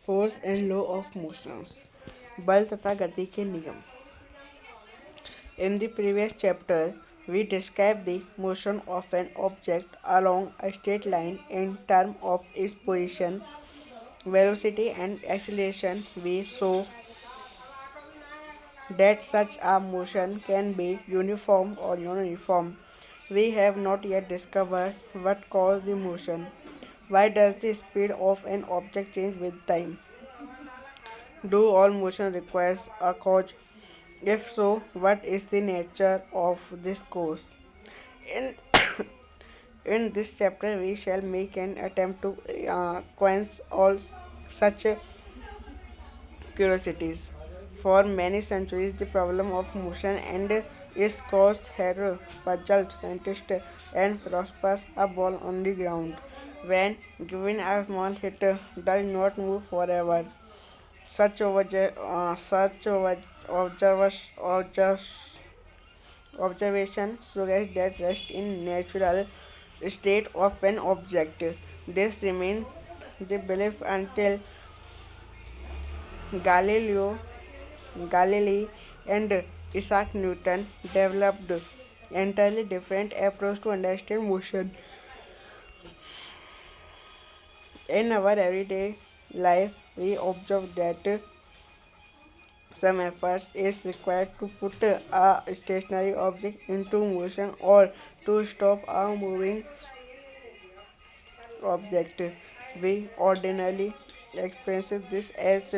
Force and law of motions, बल तथा गति के नियम। In the previous chapter, we described the motion of an object along a straight line in terms of its position, velocity, and acceleration. We saw that such a motion can be uniform or non-uniform. We have not yet discovered what causes the motion. Why does the speed of an object change with time? Do all motion requires a cause? If so, what is the nature of this cause? In, in this chapter, we shall make an attempt to quench all such curiosities. For many centuries, the problem of motion and its cause had puzzled scientists and philosophers a ball on the ground. When given a small hit, does not move forever. Such observation suggests that rest in natural state of an object. This remained the belief until Galileo Galilei and Isaac Newton developed entirely different approach to understand motion. In our everyday life, we observe that some efforts is required to put a stationary object into motion or to stop a moving object. We ordinarily experience this as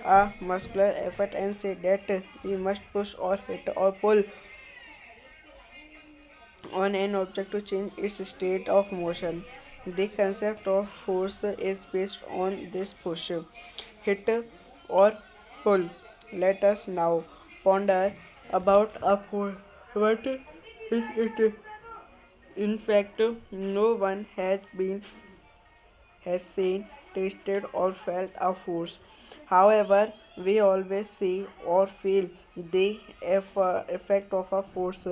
a muscular effort and say that we must push or hit or pull on an object to change its state of motion. The concept of force is based on this push, hit, or pull. Let us now ponder about a force. What is it? In fact, no one has seen, tasted, or felt a force. However, we always see or feel the effect of a force.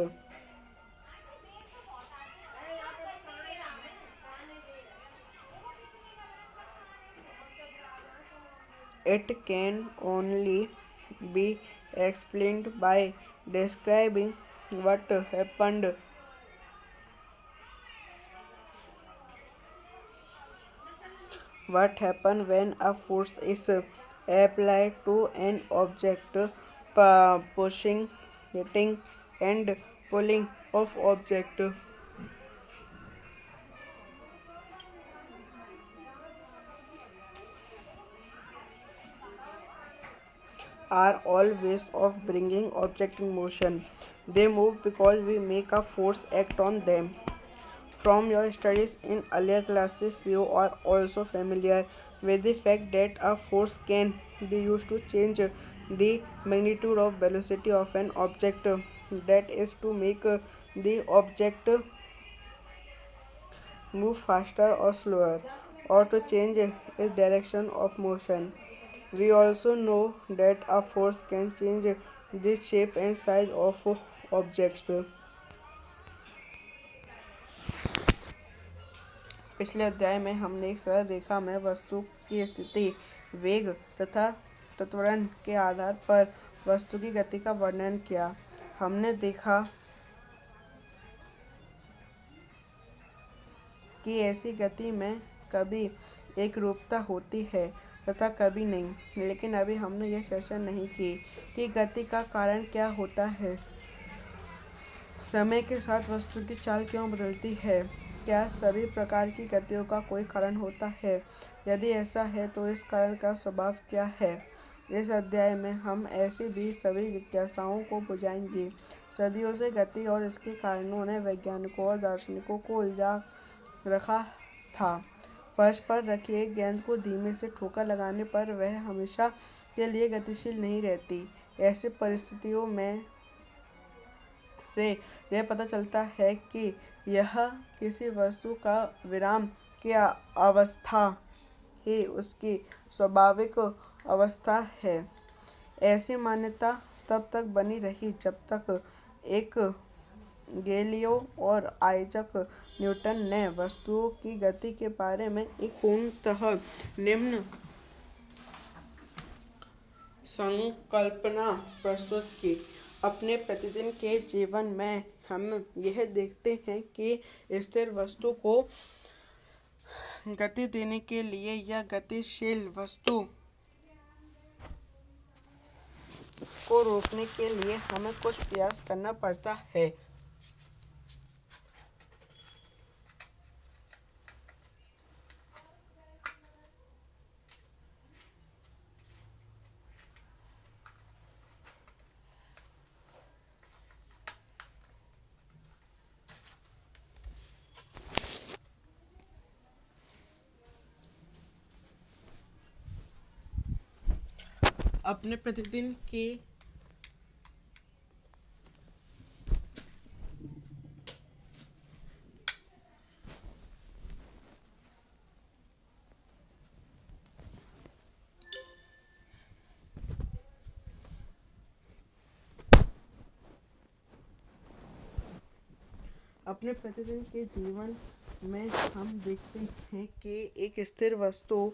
It can only be explained by describing what happened when a force is applied to an object. Pushing, hitting, and pulling of object are all ways of bringing object in motion. They move because we make a force act on them. From your studies in earlier classes, you are also familiar with the fact that a force can be used to change the magnitude of velocity of an object. That is to make the object move faster or slower, or to change its direction of motion. We also know that a force can change the shape and size of objects. पिछले अध्याय में हमने एक सरल रेखा में वस्तु की स्थिति, वेग तथा त्वरण के आधार पर वस्तु की गति का वर्णन किया। हमने देखा कि ऐसी गति में कभी एक रूपता होती है तथा कभी नहीं, लेकिन अभी हमने यह चर्चा नहीं की कि गति का कारण क्या होता है। समय के साथ वस्तु की चाल क्यों बदलती है? क्या सभी प्रकार की गतियों का कोई कारण होता है? यदि ऐसा है तो इस कारण का स्वभाव क्या है? इस अध्याय में हम ऐसी भी सभी जिज्ञासाओं को बुझाएंगे। सदियों से गति और इसके कारणों ने वैज्ञानिकों और दार्शनिकों को उलझा रखा था। फर्श पर रखी एक गेंद को धीमे से ठोकर लगाने पर वह हमेशा के लिए गतिशील नहीं रहती। ऐसी परिस्थितियों में से यह पता चलता है कि यह किसी वस्तु का विराम की अवस्था ही उसकी स्वाभाविक अवस्था है। ऐसी मान्यता तब तक बनी रही जब तक एक गैलीलियो और आइजक न्यूटन ने वस्तुओं की गति के बारे में एक पूर्णतः निम्न संकल्पना प्रस्तुत की। अपने प्रतिदिन के जीवन में हम यह देखते हैं कि स्थिर वस्तु को गति देने के लिए या गतिशील वस्तु को रोकने के लिए हमें कुछ प्रयास करना पड़ता है। अपने प्रतिदिन के अपने प्रतिदिन के जीवन में हम देखते हैं कि एक स्थिर वस्तु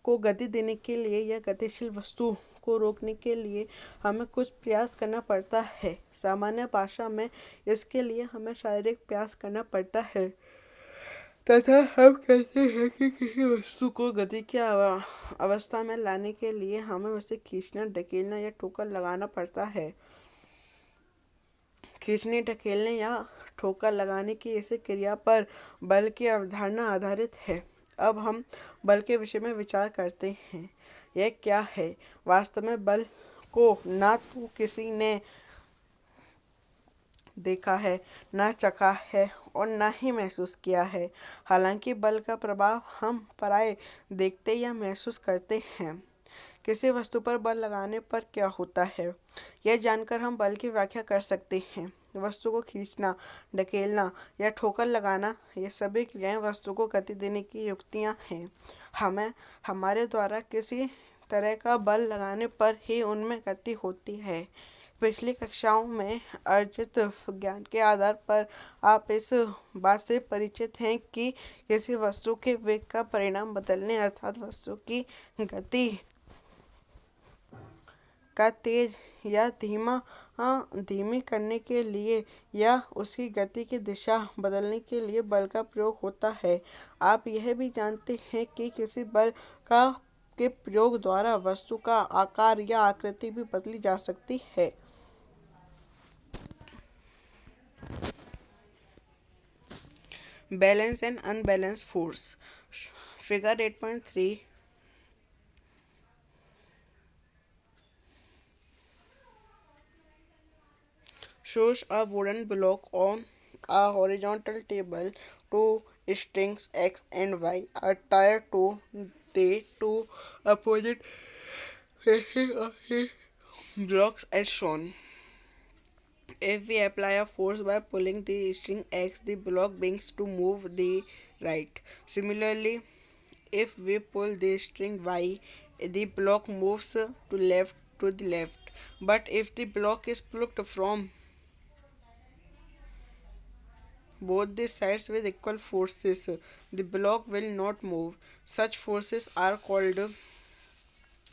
को गति देने के लिए या गतिशील वस्तु को रोकने के लिए हमें कुछ प्रयास करना पड़ता है। सामान्य भाषा में इसके लिए हमें शारीरिक प्रयास करना पड़ता है तथा हम कहते हैं कि किसी वस्तु को गति की अवस्था में लाने के लिए हमें उसे खींचना, ढकेलना या ठोकर लगाना पड़ता है। खींचने, ढकेलने या ठोकर लगाने की इस क्रिया पर बल की अवधारणा आधारित है। अब हम बल के विषय में विचार करते हैं। यह क्या है? वास्तव में बल को ना तो किसी ने देखा है, ना चखा है और ना ही महसूस किया है। हालांकि बल का प्रभाव हम पराये देखते या महसूस करते हैं। किसी वस्तु पर बल लगाने पर क्या होता है, यह जानकर हम बल की व्याख्या कर सकते हैं। वस्तु को खींचना, ढकेलना या ठोकर लगाना, ये सभी क्रियाएं वस्तु को गति देने की युक्तियां हैं। हमें हमारे द्वारा किसी तरह का बल लगाने पर ही उनमें गति होती है। पिछली कक्षाओं में अर्जित ज्ञान के आधार पर आप इस बात से परिचित हैं कि किसी वस्तु के वेग का परिमाण बदलने अर्थात वस्तु की गति का तेज या धीमी करने के लिए या उसकी गति की दिशा बदलने के लिए बल का प्रयोग होता है। आप यह भी जानते हैं कि किसी बल का के प्रयोग द्वारा वस्तु का आकार या आकृति भी बदली जा सकती है। Balance and unbalance force. Figure 8.3 shows a wooden block on a horizontal table. Two strings X and Y are tied to the two opposite faces of the blocks as shown. If we apply a force by pulling the string X, the block begins to move the right. Similarly, if we pull the string Y, the block moves to the left. But if the block is plucked from both the sides with equal forces, the block will not move. Such forces are called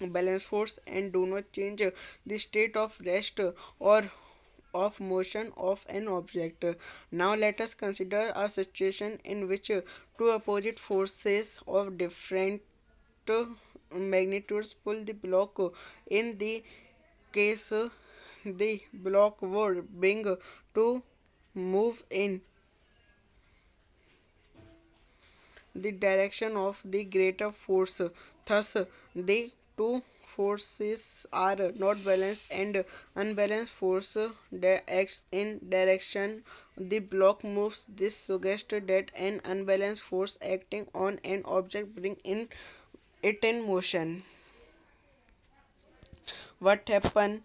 balance force and do not change the state of rest or of motion of an object. Now let us consider a situation in which two opposite forces of different magnitudes pull the block. In the case, the block would bring to move in the direction of the greater force. Thus, the two forces are not balanced and unbalanced force that acts in direction the block moves. This suggests that an unbalanced force acting on an object bring in it in motion. What happen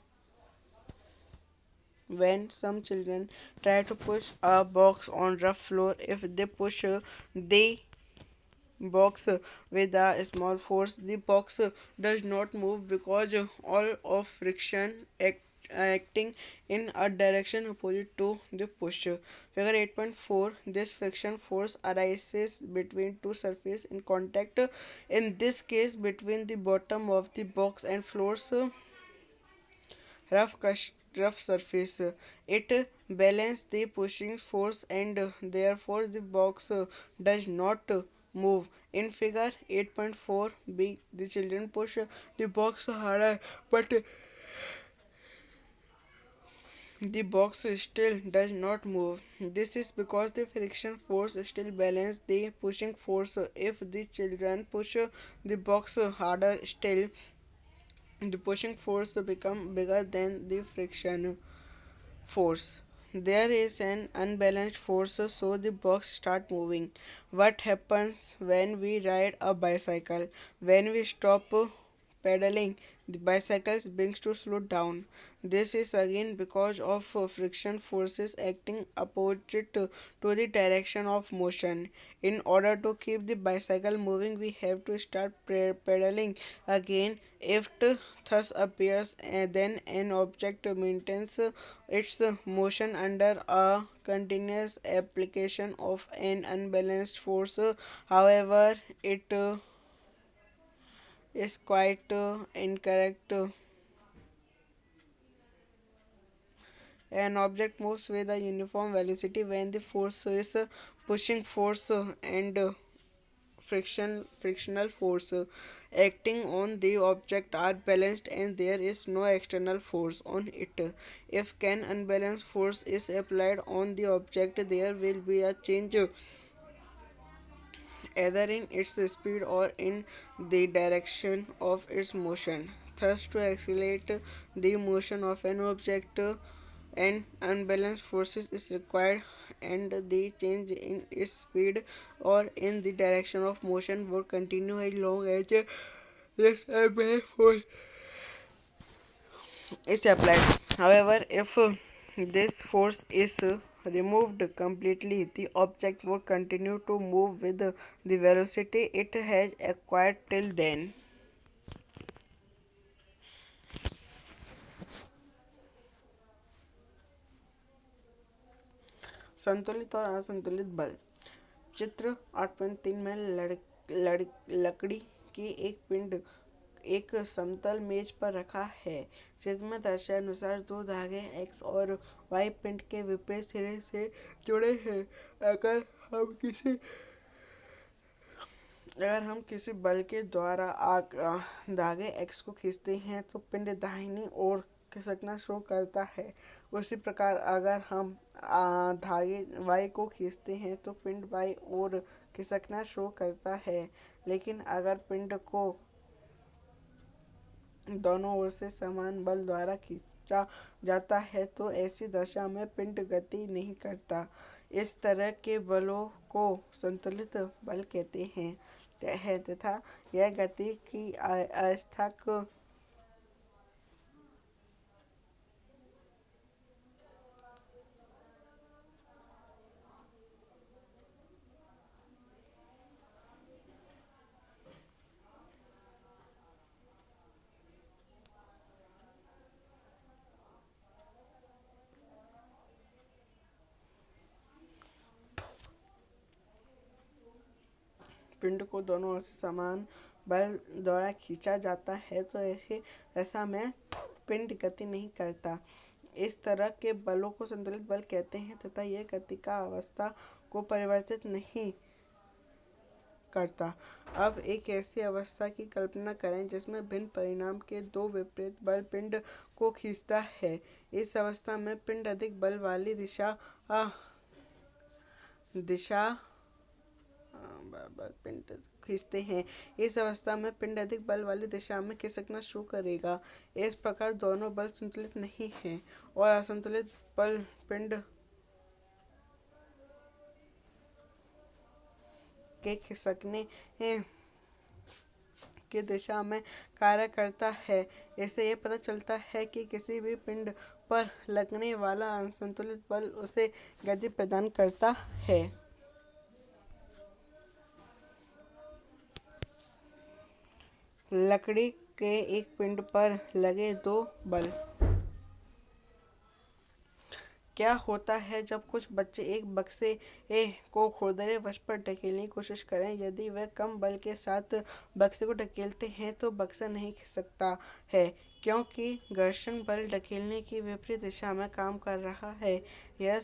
when some children try to push a box on rough floor? If they push the box with a small force, the box does not move because all of friction acting in a direction opposite to the push. Figure 8.4. This friction force arises between two surfaces in contact. In this case, between the bottom of the box and floor's rough surface. It balances the pushing force and therefore the box does not move. In figure 8.4b, the children push the box harder, but the box still does not move. This is because the friction force still balances the pushing force. If the children push the box harder still, the pushing force become bigger than the friction force. There is an unbalanced force, so the box start moving. What happens when we ride a bicycle? When we stop pedaling, the bicycle begins to slow down. This is again because of friction forces acting opposite to the direction of motion. In order to keep the bicycle moving, we have to start pedaling again. If thus appears, then an object maintains its motion under a continuous application of an unbalanced force. However, it is quite incorrect. An object moves with a uniform velocity when the force is pushing force and frictional force acting on the object are balanced and there is no external force on it. If an unbalanced force is applied on the object, there will be a change either in its speed or in the direction of its motion. Thus, to accelerate the motion of an object, an unbalanced force is required, and the change in its speed or in the direction of motion would continue as long as this unbalanced force is applied. However, if this force is removed completely, the object would continue to move with the velocity it has acquired till then. संतुलित और असंतुलित बल। चित्र 8.3 में लकड़ी की एक पिंड एक समतल मेज पर रखा है। चित्र में दर्शाए अनुसार दो धागे एक्स और वाई पिंड के विपरीत सिरे से जुड़े हैं। अगर हम किसी अगर हम किसी बल के द्वारा धागे एक्स को खींचते हैं तो पिंड दाहिनी ओर खिसकना शुरू करता है। उसी प्रकार अगर हम धागे वाई को खींचते हैं तो पिंड बाई ओर खिसकना शुरू करता है। लेकिन अगर पिंड को दोनों ओर से समान बल द्वारा खींचा जाता है तो ऐसी दशा में पिंड गति नहीं करता। इस तरह के बलों को संतुलित बल कहते हैं तथा यह गति की अवस्था को पिंड को दोनों ओर से समान बल द्वारा खींचा जाता है तो ऐसा में पिंड गति नहीं करता। इस तरह के बलों को संतुलित बल कहते हैं तथा यह गति का अवस्था को परिवर्तित नहीं करता। अब एक ऐसी अवस्था की कल्पना करें जिसमें भिन्न परिमाण के दो विपरीत बल पिंड को खींचता है। इस अवस्था में पिंड अधिक बल वाली दिशा पिंड खींचते हैं। इस अवस्था में पिंड अधिक बल वाली दिशा में खिसकना शुरू करेगा। इस प्रकार दोनों बल संतुलित नहीं हैं और असंतुलित बल पिंड के खिसकने की दिशा में कार्य करता है। इससे यह पता चलता है कि किसी भी पिंड पर लगने वाला असंतुलित बल उसे गति प्रदान करता है। लकड़ी के एक पिंड पर लगे दो बल। क्या होता है जब कुछ बच्चे एक बक्से को खुरदरे वश पर ढकेलने की कोशिश करें? यदि वे कम बल के साथ बक्से को ढकेलते हैं तो बक्सा नहीं खिसकता है, क्योंकि घर्षण बल ढकेलने की विपरीत दिशा में काम कर रहा है। यह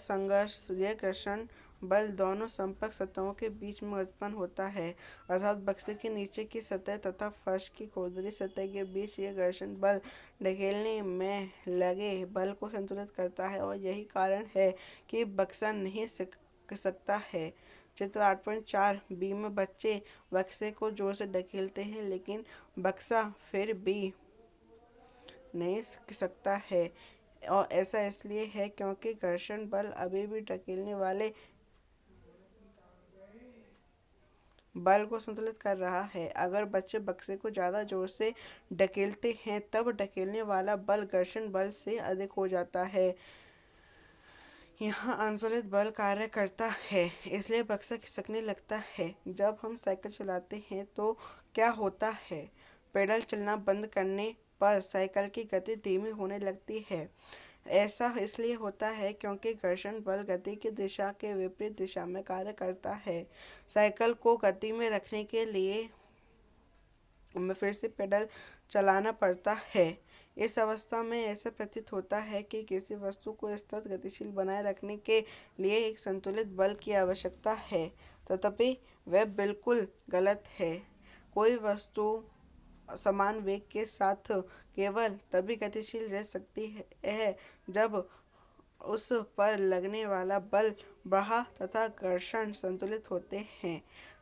घर्षण बल दोनों संपर्क सतहों के बीच में उत्पन्न होता है, अर्थात बक्से के नीचे की सतह तथा फर्श की खुरदरी सतह के बीच। यह घर्षण बल ढकेलने में लगे बल को संतुलित करता है और यही कारण है कि बक्सा नहीं सकता है। चित्र 8.4 बी में बच्चे बक्से को जोर से ढकेलते हैं, लेकिन बक्सा फिर भी नहीं सकता है, और ऐसा इसलिए है क्योंकि घर्षण बल अभी भी ढकेलने वाले बल को संतुलित कर रहा है। अगर बच्चे बक्से को ज़्यादा जोर से ढकेलते हैं तब ढकेलने वाला बल घर्षण बल से अधिक हो जाता है। यहाँ अनुकूलित बल कार्य करता है, इसलिए बक्सा खिसकने लगता है। जब हम साइकिल चलाते हैं तो क्या होता है? पेडल चलना बंद करने पर साइकिल की गति धीमी होने लगती है। ऐसा इसलिए होता है क्योंकि घर्षण बल गति की दिशा के विपरीत दिशा में कार्य करता है। साइकिल को गति में रखने के लिए हमें फिर से पेडल चलाना पड़ता है। इस अवस्था में ऐसा प्रतीत होता है कि किसी वस्तु को सतत गतिशील बनाए रखने के लिए एक संतुलित बल की आवश्यकता है, तथापि वह बिल्कुल गलत है। कोई वस्तु समान वेग के साथ केवल तभी गतिशील रह सकती है जब उस पर लगने वाला बल प्रवाह तथा घर्षण संतुलित होते हैं,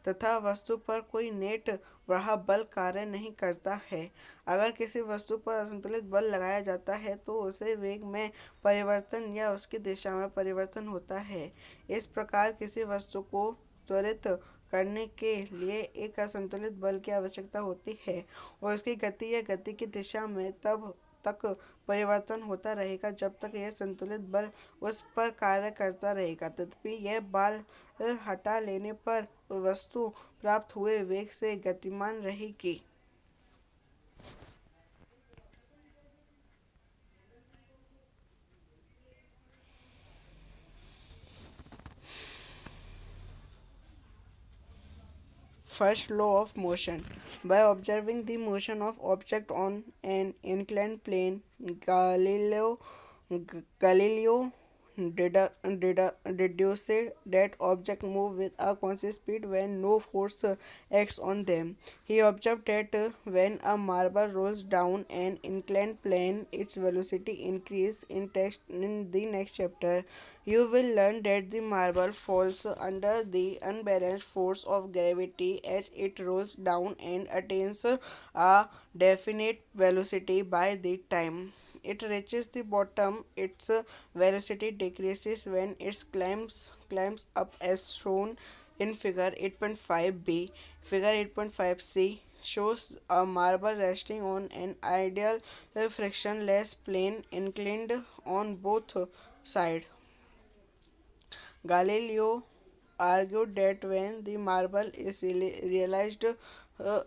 तथा वस्तु पर कोई नेट प्रवाह बल कार्य नहीं करता है। अगर किसी वस्तु पर असंतुलित बल लगाया जाता है तो उसे वेग में परिवर्तन या उसकी दिशा में परिवर्तन होता है। इस प्रकार किसी वस्तु को त्वरित करने के लिए एक असंतुलित बल की आवश्यकता होती है, और उसकी गति या गति की दिशा में तब तक परिवर्तन होता रहेगा जब तक यह संतुलित बल उस पर कार्य करता रहेगा। तथापि यह बल हटा लेने पर वस्तु प्राप्त हुए वेग से गतिमान रहेगी। First law of motion. By observing the motion of object on an inclined plane, Galileo deduced that objects move with a constant speed when no force acts on them. He observed that when a marble rolls down an inclined plane, its velocity increases. In the next chapter, you will learn that the marble falls under the unbalanced force of gravity as it rolls down and attains a definite velocity. By the time it reaches the bottom, its velocity decreases when it climbs up as shown in figure 8.5b. Figure 8.5c shows a marble resting on an ideal frictionless plane inclined on both sides. Galileo argued that when the marble is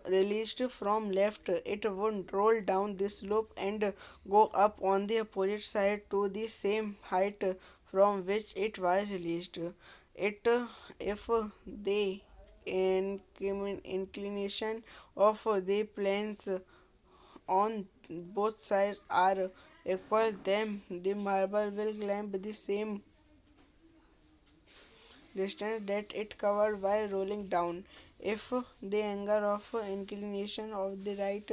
released from left, it would roll down the slope and go up on the opposite side to the same height from which it was released. It if the inclination of the planes on both sides are equal, then the marble will climb the same distance that it covered while rolling down. If the angle of inclination of the right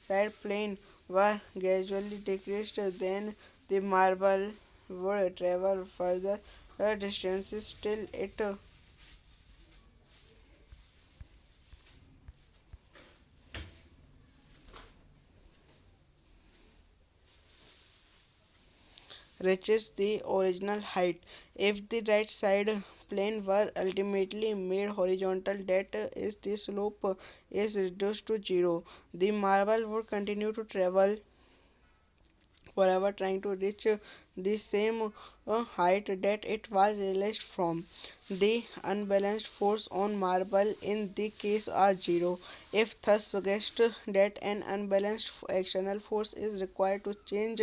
side plane were gradually decreased, then the marble would travel further distances till it reaches the original height. If the right side plane were ultimately made horizontal, that is, the slope is reduced to zero, the marble would continue to travel forever trying to reach the same height that it was released from. The unbalanced force on marble in the case are zero. If thus suggests that an unbalanced external force is required to change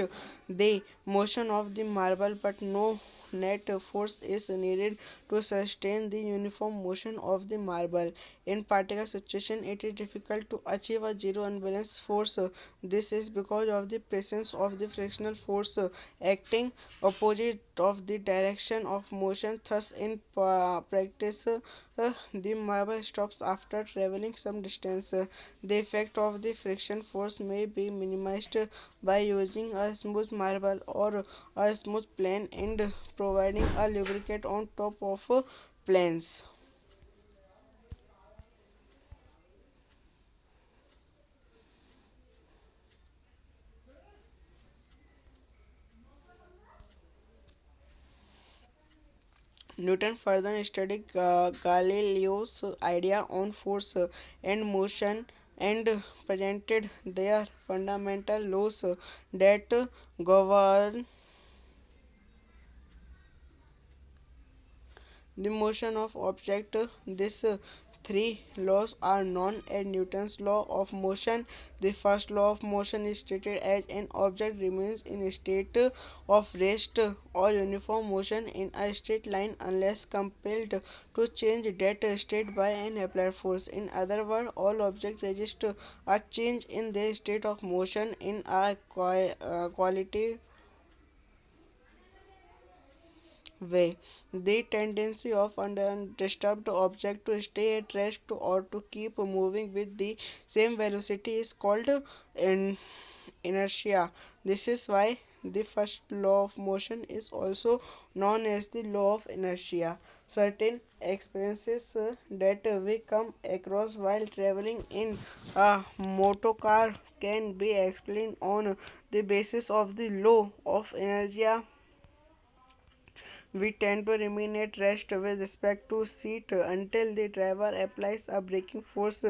the motion of the marble, but no net force is needed to sustain the uniform motion of the marble. In particular situation, it is difficult to achieve a zero unbalanced force. This is because of the presence of the frictional force acting opposite of the direction of motion. Thus, in practice, the marble stops after traveling some distance. The effect of the friction force may be minimized by using a smooth marble or a smooth plane and providing a lubricant on top of planes. Newton further studied Galileo's idea on force and motion and presented their fundamental laws that govern the motion of object. These three laws are known as Newton's law of motion. The first law of motion is stated as an object remains in a state of rest or uniform motion in a straight line unless compelled to change that state by an applied force. In other words, all objects resist a change in their state of motion in a quality way. The tendency of an undisturbed object to stay at rest or to keep moving with the same velocity is called inertia. This is why the first law of motion is also known as the law of inertia. Certain experiences that we come across while traveling in a motor car can be explained on the basis of the law of inertia. We tend to remain at rest with respect to seat until the driver applies a braking force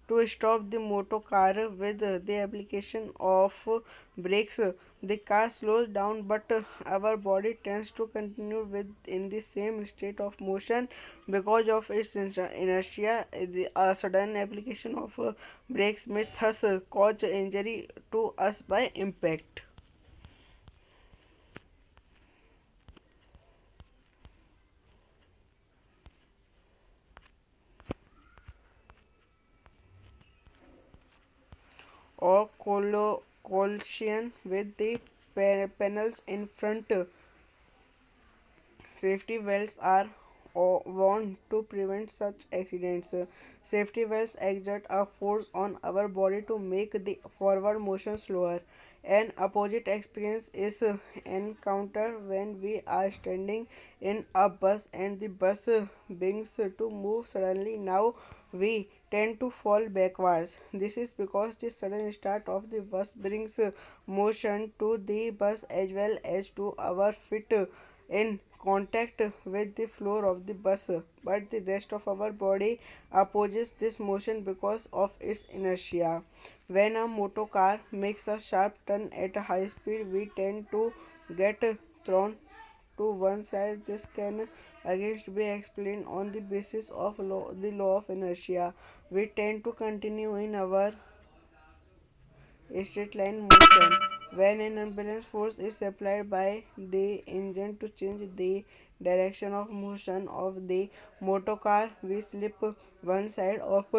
to stop the motor car. With the application of brakes, the car slows down, but our body tends to continue in the same state of motion because of its inertia. A sudden application of brakes may thus cause injury to us by impact. Or collision with the panels in front. Safety belts are worn to prevent such accidents. Safety belts exert a force on our body to make the forward motion slower. An opposite experience is encountered when we are standing in a bus and the bus begins to move suddenly. Now we tend to fall backwards. This is because the sudden start of the bus brings motion to the bus as well as to our feet in contact with the floor of the bus, but the rest of our body opposes this motion because of its inertia. When a motor car makes a sharp turn at a high speed, we tend to get thrown to one side. This can against be explained on the basis of the law of inertia. We tend to continue in our straight line motion. When an unbalanced force is applied by the engine to change the direction of motion of the motor car, we slip one side of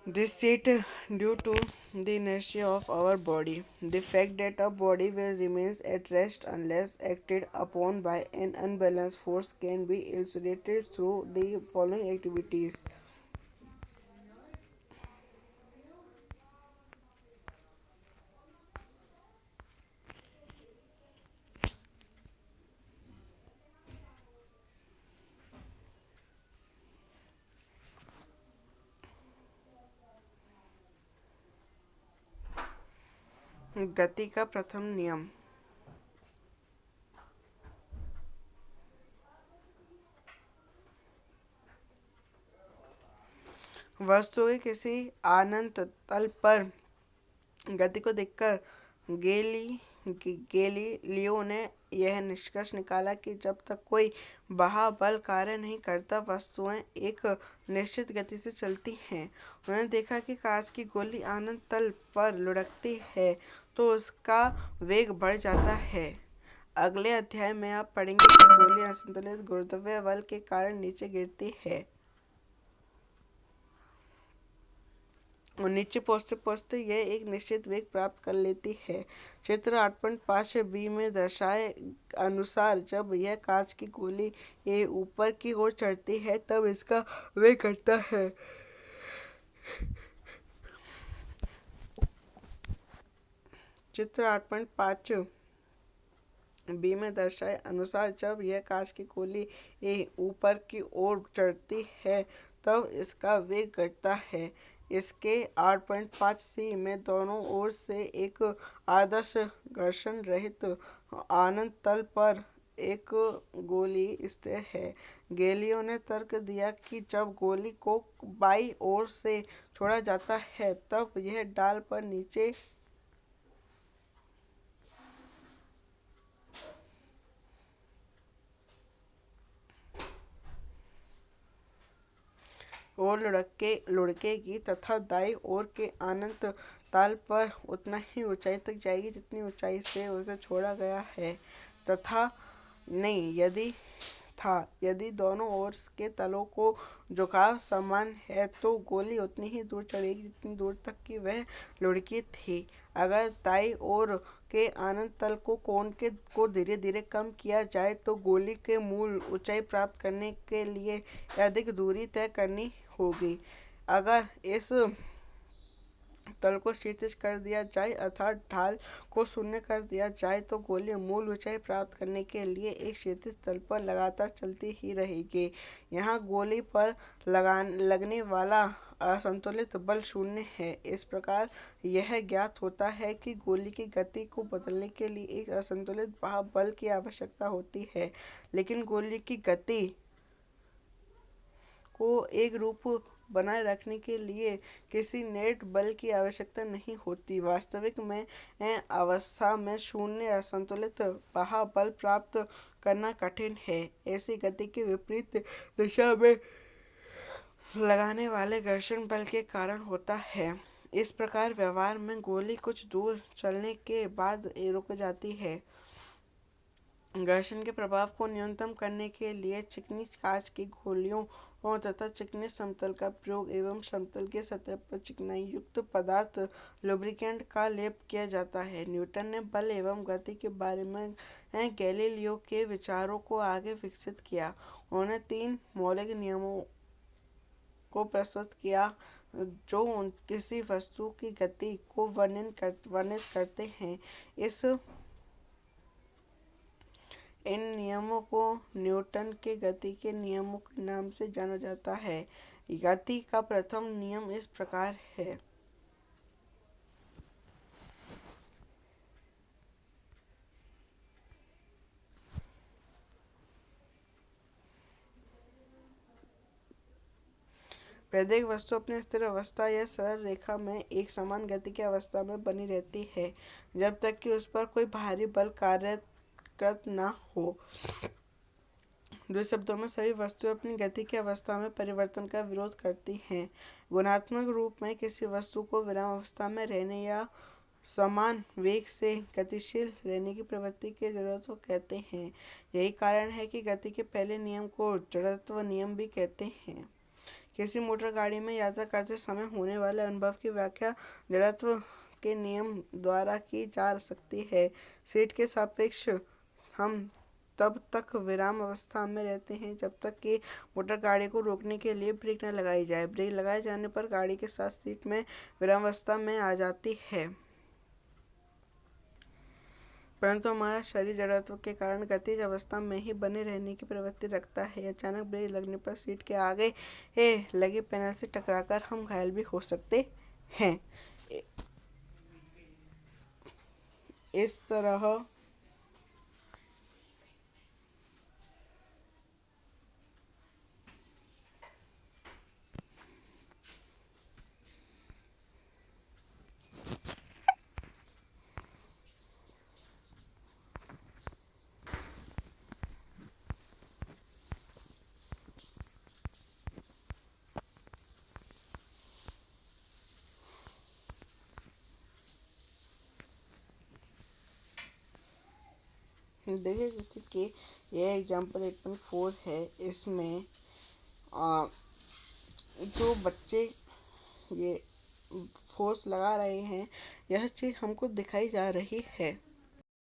this seat due to the inertia of our body. The fact that a body will remains at rest unless acted upon by an unbalanced force can be illustrated through the following activities. गति का प्रथम नियम। वस्तु के किसी अनंत तल पर गति को देखकर गैलीलियो ने यह निष्कर्ष निकाला कि जब तक कोई बाह्य बल कार्य नहीं करता, वस्तुएं एक निश्चित गति से चलती हैं। उन्होंने देखा कि कांच की गोली अनंत तल पर लुढ़कती है तो उसका वेग बढ़ जाता है। अगले अध्याय में आप पढ़ेंगे कि गोली असंतुलित गुरुत्वीय बल के कारण नीचे गिरती है और नीचे पहुंचते पहुंचते यह एक निश्चित वेग प्राप्त कर लेती है। चित्र 8.5 बी में दर्शाए अनुसार जब यह कांच की गोली ये ऊपर की ओर चढ़ती है तब इसका वेग घटता है। चित्र 8.5 बी में दर्शाए अनुसार जब यह कांच की गोली ये ऊपर की ओर चढ़ती है तब इसका वेग घटता है। इसके 8.5 सी में दोनों ओर से एक आदर्श घर्षण रहित अनंत तल पर एक गोली स्थिर है। गैलीलियो ने तर्क दिया कि जब गोली को बाईं ओर से छोड़ा जाता है तब यह ढाल पर नीचे और लुढ़केगी तथा दाईं ओर के अनंत ताल पर उतना ही ऊंचाई तक जाएगी जितनी ऊंचाई से उसे छोड़ा गया है तथा नहीं यदि दोनों ओर के तलों को झुकाव समान है तो गोली उतनी ही दूर चढ़ेगी जितनी दूर तक कि वह लुढ़की थी। अगर दाईं ओर के अनंत तल को कोण को धीरे धीरे कम किया जाए तो गोली के मूल ऊंचाई प्राप्त करने के लिए अधिक दूरी तय करनी होगी। अगर इस तल को क्षैतिज कर दिया जाए अर्थात ढाल को शून्य कर दिया जाए तो गोली मूल ऊंचाई प्राप्त करने के लिए एक क्षैतिज तल पर लगातार चलती ही रहेगी। यहाँ गोली पर लगने वाला असंतुलित बल शून्य है। इस प्रकार यह ज्ञात होता है कि गोली की गति को बदलने के लिए एक असंतुलित बल की आवश्यकता होती है, लेकिन गोली की गति को एक रूप बनाए रखने के लिए किसी नेट बल की आवश्यकता नहीं होती। वास्तविक में अवस्था में शून्य असंतुलित बल प्राप्त करना कठिन है। ऐसी गति के विपरीत दिशा में लगाने वाले घर्षण बल के कारण होता है। इस प्रकार व्यवहार में गोली कुछ दूर चलने के बाद रुक जाती है। घर्षण के प्रभाव को न्यूनतम करने के लिए चिकनी कांच की गोलियों तथा चिकने समतल का प्रयोग एवं समतल के सतह पर चिकनाई युक्त पदार्थ लुब्रिकेंट का लेप किया जाता है। न्यूटन ने बल एवं गति के बारे में गैलीलियो के विचारों को आगे विकसित किया। उन्होंने 3 मौलिक नियमों को प्रस्तुत किया जो किसी वस्तु की गति को वर्णित करते हैं। इन नियमों को न्यूटन के गति के नियमों के नाम से जाना जाता है। गति का प्रथम नियम इस प्रकार है। प्रत्येक वस्तु अपनी स्थिर अवस्था या सरल रेखा में एक समान गति की अवस्था में बनी रहती है जब तक कि उस पर कोई बाहरी बल कार्यरत न हो। दूसरे शब्दों में सभी वस्तुएं अपनी गति की अवस्था में परिवर्तन का विरोध करती हैं। गुणात्मक रूप में किसी वस्तु को विराम अवस्था में रहने या समान वेग से गतिशील रहने की प्रवृत्ति की जरूरत को कहते हैं। यही कारण है कि गति के पहले नियम को जड़त्व नियम भी कहते हैं। किसी मोटर गाड़ी में यात्रा करते समय होने वाले अनुभव की व्याख्या जड़त्व के नियम द्वारा की जा सकती है। सीट के सापेक्ष हम तब तक विराम अवस्था में रहते हैं जब तक कि मोटर गाड़ी को रोकने के लिए ब्रेक न लगाई जाए। ब्रेक लगाए जाने पर गाड़ी के साथ सीट में विराम अवस्था में आ जाती है, परंतु हमारा शरीर जड़त्व के कारण गतिज अवस्था में ही बने रहने की प्रवृत्ति रखता है। अचानक ब्रेक लगने पर सीट के आगे लगे पैनल से टकराकर हम घायल भी हो सकते हैं। इस तरह देखिए जैसे कि ये एग्जाम्पल 8.4 है। इसमें आ, जो बच्चे ये फोर्स लगा रहे हैं, यह चीज़ हमको दिखाई जा रही है।